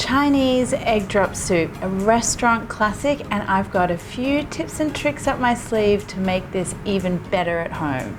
Chinese egg drop soup, a restaurant classic, and I've got a few tips and tricks up my sleeve to make this even better at home.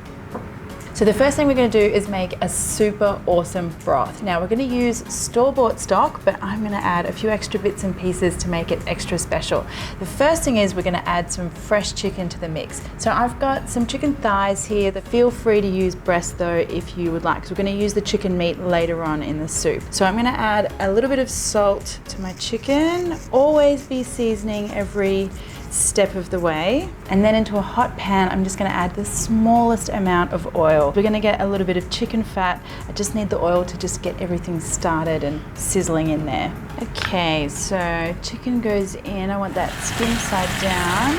So the first thing we're going to do is make a super awesome broth. Now we're going to use store-bought stock, but I'm going to add a few extra bits and pieces to make it extra special. The first thing is we're going to add some fresh chicken to the mix. So I've got some chicken thighs here. Feel free to use breast though if you would like, because we're going to use the chicken meat later on in the soup. So I'm going to add a little bit of salt to my chicken. Always be seasoning every step of the way. And then into a hot pan, I'm just going to add the smallest amount of oil. We're going to get a little bit of chicken fat. I just need the oil to just get everything started and sizzling in there. Okay, so chicken goes in. I want that skin side down.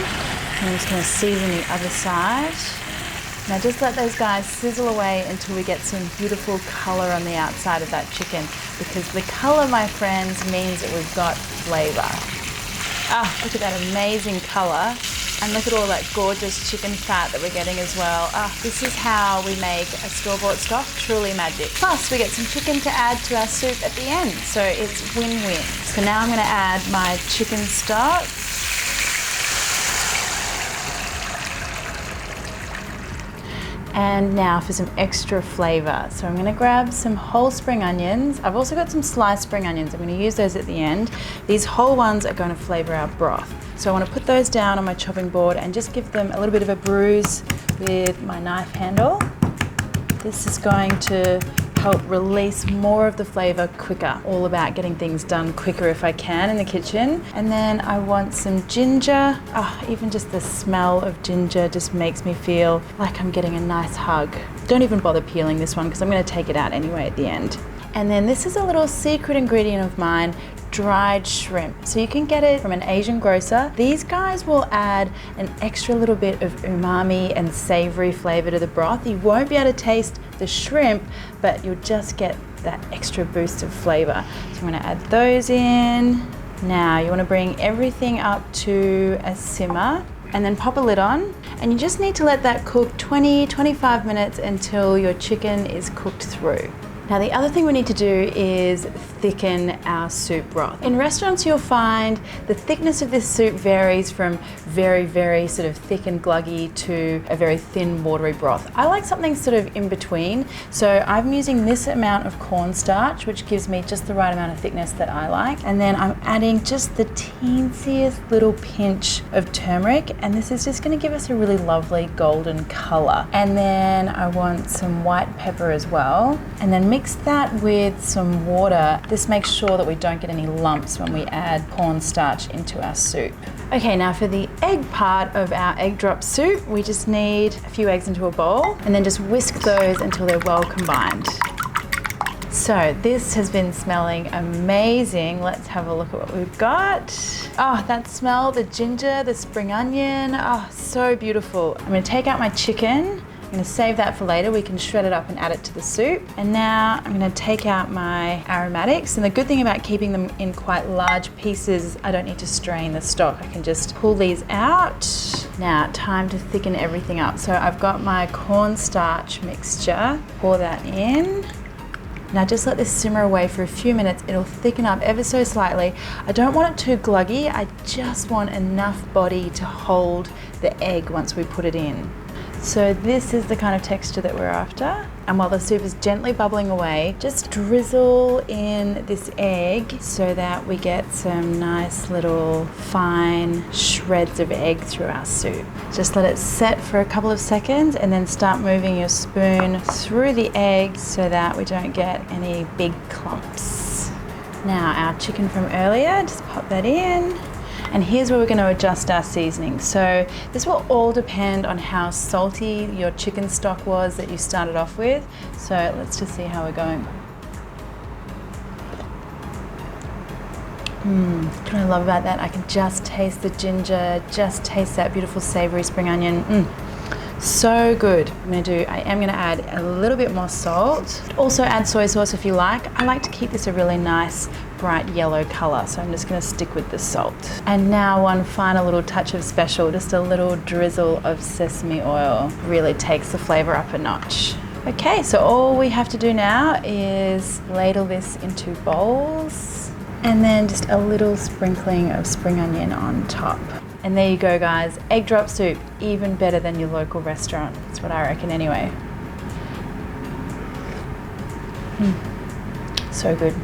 I'm just going to season the other side. Now just let those guys sizzle away until we get some beautiful color on the outside of that chicken, because the color, my friends, means that we've got flavor. Ah, look at that amazing color. And look at all that gorgeous chicken fat that we're getting as well. Ah, this is how we make a store-bought stock, truly magic. Plus, we get some chicken to add to our soup at the end, so it's win-win. So now I'm gonna add my chicken stock. And now for some extra flavor. So I'm gonna grab some whole spring onions. I've also got some sliced spring onions. I'm gonna use those at the end. These whole ones are gonna flavor our broth. So I wanna put those down on my chopping board and just give them a little bit of a bruise with my knife handle. This is going to help release more of the flavor quicker. All about getting things done quicker if I can in the kitchen. And then I want some ginger. Oh, even just the smell of ginger just makes me feel like I'm getting a nice hug. Don't even bother peeling this one because I'm going to take it out anyway at the end. And then this is a little secret ingredient of mine, dried shrimp. So you can get it from an Asian grocer. These guys will add an extra little bit of umami and savory flavor to the broth. You won't be able to taste the shrimp, but you'll just get that extra boost of flavor. So I'm gonna add those in. Now you wanna bring everything up to a simmer and then pop a lid on. And you just need to let that cook 20-25 minutes until your chicken is cooked through. Now the other thing we need to do is thicken our soup broth. In restaurants you'll find the thickness of this soup varies from very, very sort of thick and gluggy to a very thin, watery broth. I like something sort of in between, so I'm using this amount of cornstarch, which gives me just the right amount of thickness that I like. And then I'm adding just the teensiest little pinch of turmeric, and this is just gonna give us a really lovely golden color. And then I want some white pepper as well, and then mix that with some water. This makes sure that we don't get any lumps when we add cornstarch into our soup. Okay, now for the egg part of our egg drop soup, we just need a few eggs into a bowl and then just whisk those until they're well combined. So this has been smelling amazing. Let's have a look at what we've got. Oh, that smell, the ginger, the spring onion, oh, so beautiful. I'm gonna take out my chicken. I'm gonna save that for later. We can shred it up and add it to the soup. And now I'm gonna take out my aromatics. And the good thing about keeping them in quite large pieces, I don't need to strain the stock. I can just pull these out. Now, time to thicken everything up. So I've got my cornstarch mixture. Pour that in. Now just let this simmer away for a few minutes. It'll thicken up ever so slightly. I don't want it too gluggy. I just want enough body to hold the egg once we put it in. So this is the kind of texture that we're after. And while the soup is gently bubbling away, just drizzle in this egg so that we get some nice little fine shreds of egg through our soup. Just let it set for a couple of seconds and then start moving your spoon through the egg so that we don't get any big clumps. Now our chicken from earlier, just pop that in. And here's where we're going to adjust our seasoning. So this will all depend on how salty your chicken stock was that you started off with. So let's just see how we're going. What I love about that, I can just taste the ginger, just taste that beautiful savory spring onion. So good. I am gonna add a little bit more salt. Also add soy sauce if you like. I like to keep this a really nice bright yellow color, so I'm just gonna stick with the salt. And now one final little touch of special, just a little drizzle of sesame oil. Really takes the flavor up a notch. Okay, so all we have to do now is ladle this into bowls. And then just a little sprinkling of spring onion on top. And there you go, guys. Egg drop soup, even better than your local restaurant. That's what I reckon anyway. So good.